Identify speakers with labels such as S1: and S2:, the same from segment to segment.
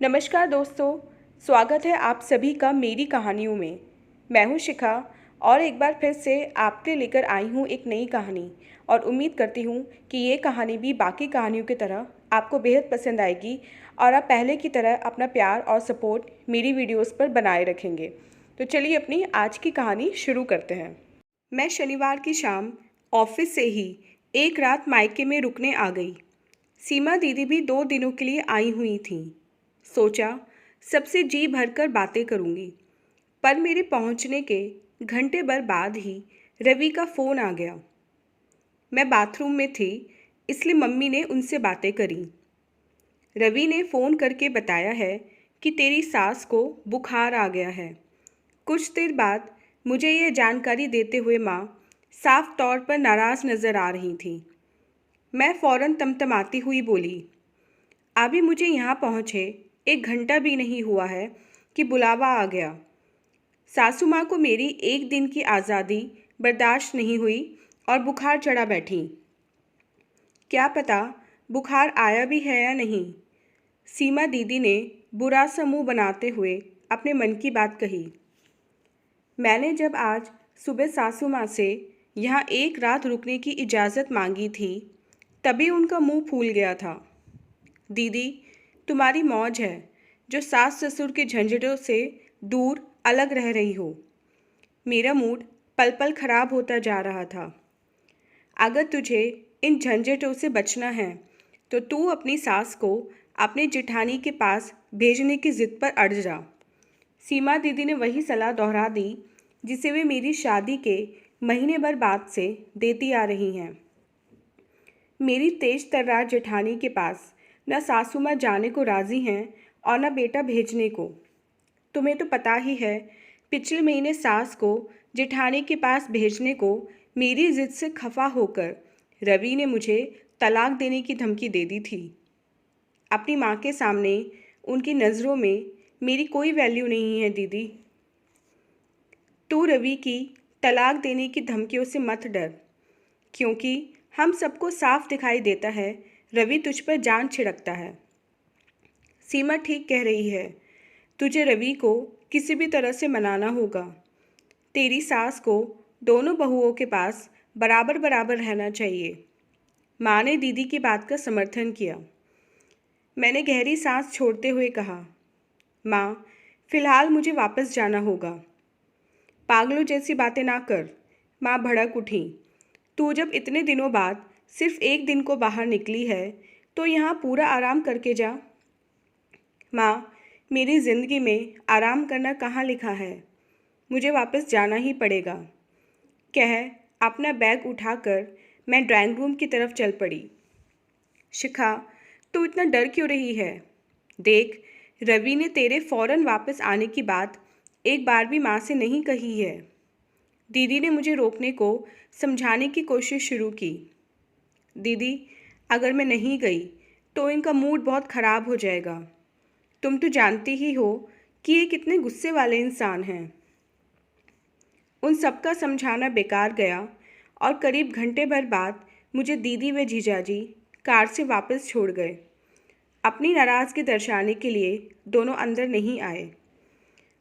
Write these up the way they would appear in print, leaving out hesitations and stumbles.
S1: नमस्कार दोस्तों, स्वागत है आप सभी का मेरी कहानियों में। मैं हूं शिखा और एक बार फिर से आपके लेकर आई हूं एक नई कहानी और उम्मीद करती हूं कि ये कहानी भी बाकी कहानियों की तरह आपको बेहद पसंद आएगी और आप पहले की तरह अपना प्यार और सपोर्ट मेरी वीडियोस पर बनाए रखेंगे। तो चलिए अपनी आज की कहानी शुरू करते हैं। मैं शनिवार की शाम ऑफिस से ही एक रात मायके में रुकने आ गई। सीमा दीदी भी 2 दिनों के लिए आई हुई थीं। सोचा सबसे जी भरकर बातें करूंगी, पर मेरे पहुंचने के घंटे भर बाद ही रवि का फ़ोन आ गया। मैं बाथरूम में थी, इसलिए मम्मी ने उनसे बातें करी। रवि ने फ़ोन करके बताया है कि तेरी सास को बुखार आ गया है। कुछ देर बाद मुझे यह जानकारी देते हुए माँ साफ तौर पर नाराज़ नज़र आ रही थी। मैं फ़ौरन तमतमाती हुई बोली, अभी मुझे यहाँ पहुँचे 1 घंटा भी नहीं हुआ है कि बुलावा आ गया। सासू माँ को मेरी एक दिन की आज़ादी बर्दाश्त नहीं हुई और बुखार चढ़ा बैठी। क्या पता बुखार आया भी है या नहीं। सीमा दीदी ने बुरा सा मुँह बनाते हुए अपने मन की बात कही। मैंने जब आज सुबह सासू माँ से यहाँ एक रात रुकने की इजाज़त मांगी थी, तभी उनका मुँह फूल गया था। दीदी, तुम्हारी मौज है जो सास ससुर के झंझटों से दूर अलग रह रही हो। मेरा मूड पल पल खराब होता जा रहा था। अगर तुझे इन झंझटों से बचना है तो तू अपनी सास को अपने जेठानी के पास भेजने की ज़िद पर अड़ जा। सीमा दीदी ने वही सलाह दोहरा दी जिसे वे मेरी शादी के महीने भर बाद से देती आ रही हैं। मेरी तेज तर्रार जेठानी के पास न सासू माँ जाने को राज़ी हैं और न बेटा भेजने को। तुम्हें तो पता ही है, पिछले महीने सास को जेठानी के पास भेजने को मेरी ज़िद से खफा होकर रवि ने मुझे तलाक देने की धमकी दे दी थी। अपनी माँ के सामने उनकी नज़रों में मेरी कोई वैल्यू नहीं है दीदी। तू रवि की तलाक देने की धमकियों से मत डर, क्योंकि हम सबको साफ दिखाई देता है रवि तुझ पर जान छिड़कता है। सीमा ठीक कह रही है, तुझे रवि को किसी भी तरह से मनाना होगा। तेरी सास को दोनों बहुओं के पास बराबर बराबर रहना चाहिए। माँ ने दीदी की बात का समर्थन किया। मैंने गहरी सांस छोड़ते हुए कहा, माँ, फिलहाल मुझे वापस जाना होगा। पागलों जैसी बातें ना कर, माँ भड़क उठी। तू जब इतने दिनों बाद सिर्फ एक दिन को बाहर निकली है तो यहाँ पूरा आराम करके जा। माँ, मेरी ज़िंदगी में आराम करना कहाँ लिखा है। मुझे वापस जाना ही पड़ेगा, कह अपना बैग उठाकर मैं ड्राइंग रूम की तरफ चल पड़ी। शिखा, तू इतना डर क्यों रही है? देख, रवि ने तेरे फ़ौरन वापस आने की बात एक बार भी माँ से नहीं कही है। दीदी ने मुझे रोकने को समझाने की कोशिश शुरू की। दीदी, अगर मैं नहीं गई तो इनका मूड बहुत ख़राब हो जाएगा। तुम तो जानती ही हो कि ये कितने गुस्से वाले इंसान हैं। उन सबका समझाना बेकार गया और करीब घंटे भर बाद मुझे दीदी व जीजाजी कार से वापस छोड़ गए। अपनी नाराज़गी दर्शाने के लिए दोनों अंदर नहीं आए।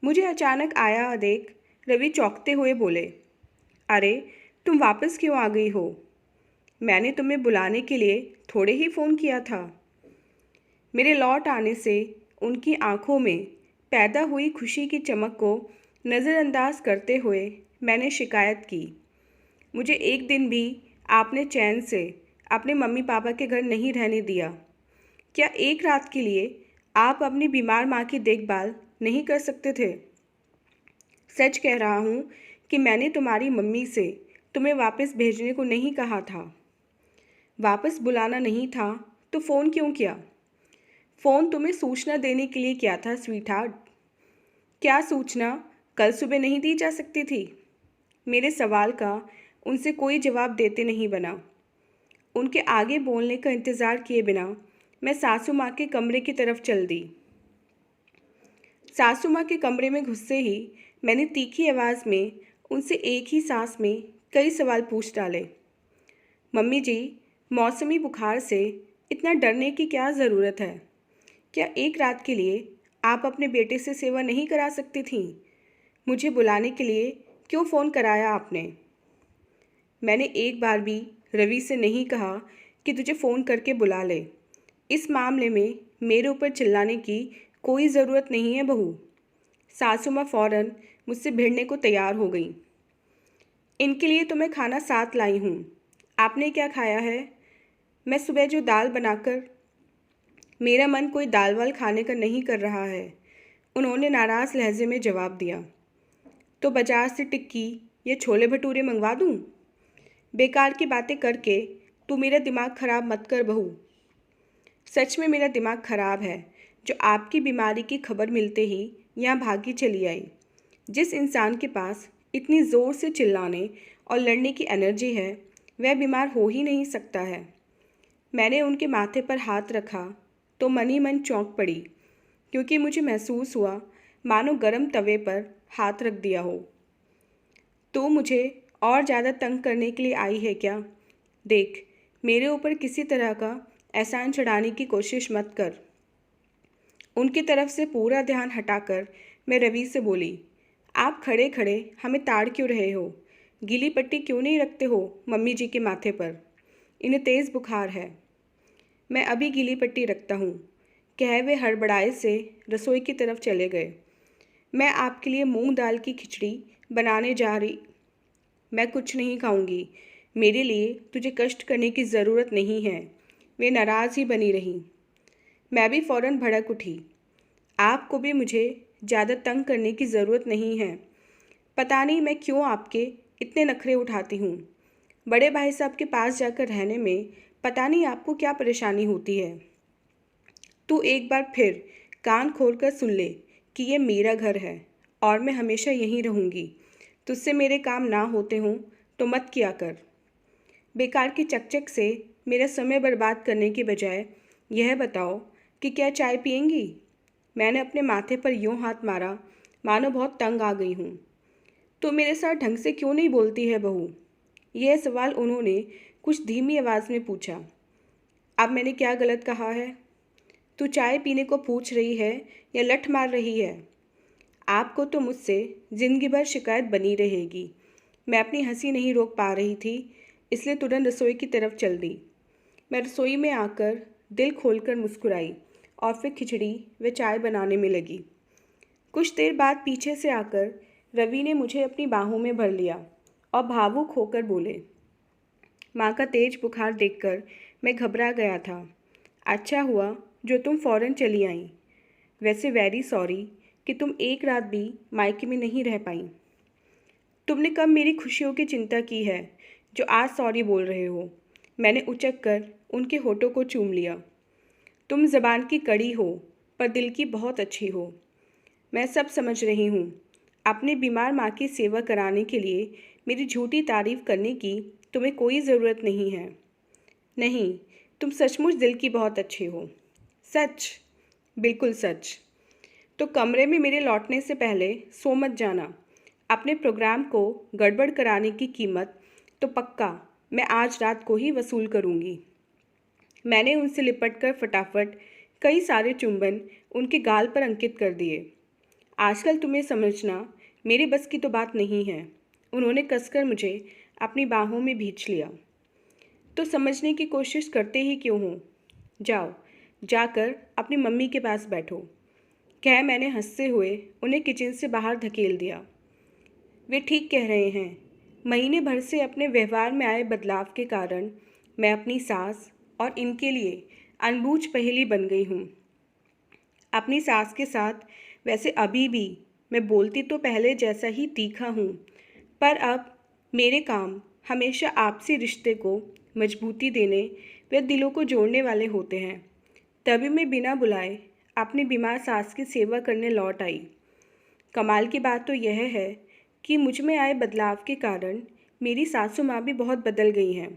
S1: मुझे अचानक आया देख रवि चौंकते हुए बोले, अरे तुम वापस क्यों आ गई हो? मैंने तुम्हें बुलाने के लिए थोड़े ही फ़ोन किया था। मेरे लौट आने से उनकी आंखों में पैदा हुई खुशी की चमक को नज़रअंदाज करते हुए मैंने शिकायत की, मुझे एक दिन भी आपने चैन से अपने मम्मी पापा के घर नहीं रहने दिया। क्या एक रात के लिए आप अपनी बीमार माँ की देखभाल नहीं कर सकते थे? सच कह रहा हूँ कि मैंने तुम्हारी मम्मी से तुम्हें वापस भेजने को नहीं कहा था। वापस बुलाना नहीं था तो फ़ोन क्यों किया? फ़ोन तुम्हें सूचना देने के लिए किया था स्वीटहार्ट। क्या सूचना कल सुबह नहीं दी जा सकती थी? मेरे सवाल का उनसे कोई जवाब देते नहीं बना। उनके आगे बोलने का इंतज़ार किए बिना मैं सासू माँ के कमरे की तरफ चल दी। सासू माँ के कमरे में घुसते ही मैंने तीखी आवाज़ में उनसे एक ही सांस में कई सवाल पूछ डाले। मम्मी जी, मौसमी बुखार से इतना डरने की क्या ज़रूरत है? क्या एक रात के लिए आप अपने बेटे से सेवा नहीं करा सकती थीं? मुझे बुलाने के लिए क्यों फ़ोन कराया आपने? मैंने एक बार भी रवि से नहीं कहा कि तुझे फ़ोन करके बुला ले। इस मामले में मेरे ऊपर चिल्लाने की कोई ज़रूरत नहीं है बहू। सासू माँ फ़ौरन मुझसे भिड़ने को तैयार हो गई। इनके लिए तो मैं खाना साथ लाई हूँ। आपने क्या खाया है? मैं सुबह जो दाल बनाकर मेरा मन कोई दाल वाल खाने का नहीं कर रहा है, उन्होंने नाराज़ लहजे में जवाब दिया। तो बाजार से टिक्की या छोले भटूरे मंगवा दूँ? बेकार की बातें करके तू मेरा दिमाग ख़राब मत कर बहू। सच में मेरा दिमाग ख़राब है जो आपकी बीमारी की खबर मिलते ही यहाँ भागी चली आई। जिस इंसान के पास इतनी ज़ोर से चिल्लाने और लड़ने की एनर्जी है वह बीमार हो ही नहीं सकता है। मैंने उनके माथे पर हाथ रखा तो मन ही मन चौंक पड़ी, क्योंकि मुझे महसूस हुआ मानो गरम तवे पर हाथ रख दिया हो। तो मुझे और ज़्यादा तंग करने के लिए आई है क्या? देख, मेरे ऊपर किसी तरह का एहसान चढ़ाने की कोशिश मत कर। उनकी तरफ से पूरा ध्यान हटाकर मैं रवि से बोली, आप खड़े खड़े हमें ताड़ क्यों रहे हो? गीली पट्टी क्यों नहीं रखते हो मम्मी जी के माथे पर? इन्हें तेज़ बुखार है। मैं अभी गीली पट्टी रखता हूँ, कह वे हड़बड़ाए से रसोई की तरफ चले गए। मैं आपके लिए मूंग दाल की खिचड़ी बनाने जा रही। मैं कुछ नहीं खाऊंगी, मेरे लिए तुझे कष्ट करने की ज़रूरत नहीं है। वे नाराज़ ही बनी रहीं। मैं भी फ़ौरन भड़क उठी। आपको भी मुझे ज़्यादा तंग करने की ज़रूरत नहीं है। पता नहीं मैं क्यों आपके इतने नखरे उठाती हूँ। बड़े भाई साहब के पास जाकर रहने में पता नहीं आपको क्या परेशानी होती है। तू एक बार फिर कान खोल कर सुन ले कि ये मेरा घर है और मैं हमेशा यहीं रहूँगी। तुझसे मेरे काम ना होते हों तो मत किया कर। बेकार की चकचक से मेरा समय बर्बाद करने के बजाय यह बताओ कि क्या चाय पिएंगी? मैंने अपने माथे पर यूं हाथ मारा मानो बहुत तंग आ गई हूँ। तो मेरे साथ ढंग से क्यों नहीं बोलती है बहू? यह सवाल उन्होंने कुछ धीमी आवाज़ में पूछा। अब मैंने क्या गलत कहा है? तू चाय पीने को पूछ रही है या लठ मार रही है? आपको तो मुझसे ज़िंदगी भर शिकायत बनी रहेगी। मैं अपनी हंसी नहीं रोक पा रही थी, इसलिए तुरंत रसोई की तरफ चल दी। मैं रसोई में आकर दिल खोलकर मुस्कुराई और फिर खिचड़ी व चाय बनाने में लगी। कुछ देर बाद पीछे से आकर रवि ने मुझे अपनी बाहों में भर लिया और भावुक होकर बोले, माँ का तेज बुखार देखकर मैं घबरा गया था। अच्छा हुआ जो तुम फ़ौरन चली आईं। वैसे वेरी सॉरी कि तुम एक रात भी मायके में नहीं रह पाईं। तुमने कब मेरी खुशियों की चिंता की है जो आज सॉरी बोल रहे हो? मैंने उचक कर उनके होठों को चूम लिया। तुम ज़बान की कड़ी हो पर दिल की बहुत अच्छी हो। मैं सब समझ रही हूँ। अपनी बीमार माँ की सेवा कराने के लिए मेरी झूठी तारीफ़ करने की तुम्हें कोई ज़रूरत नहीं है। नहीं, तुम सचमुच दिल की बहुत अच्छी हो। सच, बिल्कुल सच। तो कमरे में मेरे लौटने से पहले सो मत जाना। अपने प्रोग्राम को गड़बड़ कराने की कीमत तो पक्का मैं आज रात को ही वसूल करूँगी। मैंने उनसे लिपटकर फटाफट कई सारे चुंबन उनके गाल पर अंकित कर दिए। आजकल तुम्हें समझना मेरे बस की तो बात नहीं है। उन्होंने कसकर मुझे अपनी बाहों में भींच लिया। तो समझने की कोशिश करते ही क्यों हो? जाओ, जाकर अपनी मम्मी के पास बैठो, कह मैंने हंसते हुए उन्हें किचन से बाहर धकेल दिया। वे ठीक कह रहे हैं। महीने भर से अपने व्यवहार में आए बदलाव के कारण मैं अपनी सास और इनके लिए अनबूझ पहेली बन गई हूँ। अपनी सास के साथ वैसे अभी भी मैं बोलती तो पहले जैसा ही तीखा हूँ, पर अब मेरे काम हमेशा आपसी रिश्ते को मजबूती देने व दिलों को जोड़ने वाले होते हैं। तभी मैं बिना बुलाए अपनी बीमार सास की सेवा करने लौट आई। कमाल की बात तो यह है कि मुझ में आए बदलाव के कारण मेरी सासू माँ भी बहुत बदल गई हैं।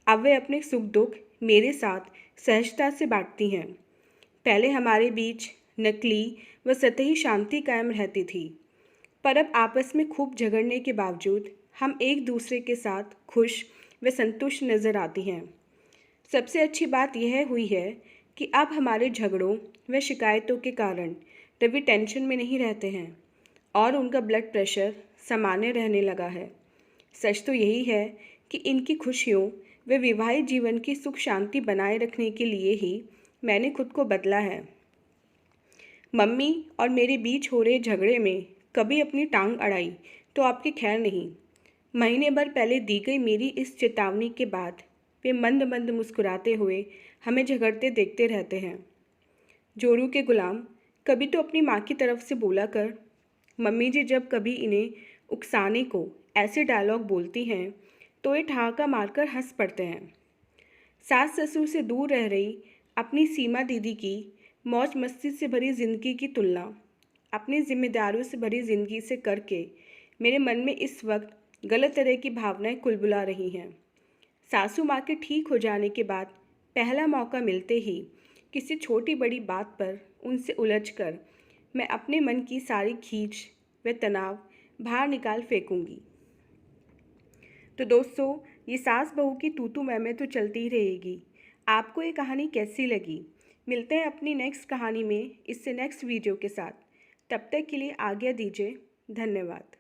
S1: अब वे अपने सुख दुख मेरे साथ सहजता से बांटती हैं। पहले हमारे बीच नकली व सतही शांति कायम रहती थी, पर अब आपस में खूब झगड़ने के बावजूद हम एक दूसरे के साथ खुश व संतुष्ट नज़र आती हैं। सबसे अच्छी बात यह हुई है कि अब हमारे झगड़ों व शिकायतों के कारण रवि टेंशन में नहीं रहते हैं और उनका ब्लड प्रेशर सामान्य रहने लगा है। सच तो यही है कि इनकी खुशियों व वैवाहिक जीवन की सुख शांति बनाए रखने के लिए ही मैंने खुद को बदला है। मम्मी और मेरे बीच हो रहे झगड़े में कभी अपनी टांग अड़ाई तो आपकी खैर नहीं। महीने भर पहले दी गई मेरी इस चेतावनी के बाद वे मंद मंद मुस्कुराते हुए हमें झगड़ते देखते रहते हैं। जोरू के गुलाम, कभी तो अपनी माँ की तरफ से बोला कर। मम्मी जी जब कभी इन्हें उकसाने को ऐसे डायलॉग बोलती हैं तो ये ठहाका मारकर हंस पड़ते हैं। सास ससुर से दूर रह रही अपनी सीमा दीदी की मौज मस्ती से भरी ज़िंदगी की तुलना अपनी जिम्मेदारियों से भरी ज़िंदगी से करके मेरे मन में इस वक्त गलत तरह की भावनाएं कुलबुला रही हैं। सासू माँ के ठीक हो जाने के बाद पहला मौका मिलते ही किसी छोटी बड़ी बात पर उनसे उलझकर मैं अपने मन की सारी खींच व तनाव बाहर निकाल फेंकूंगी। तो दोस्तों, ये सास बहू की तू मैं तो चलती ही रहेगी। आपको ये कहानी कैसी लगी? मिलते हैं अपनी नेक्स्ट कहानी में इससे नेक्स्ट वीडियो के साथ। तब तक के लिए आज्ञा दीजिए। धन्यवाद।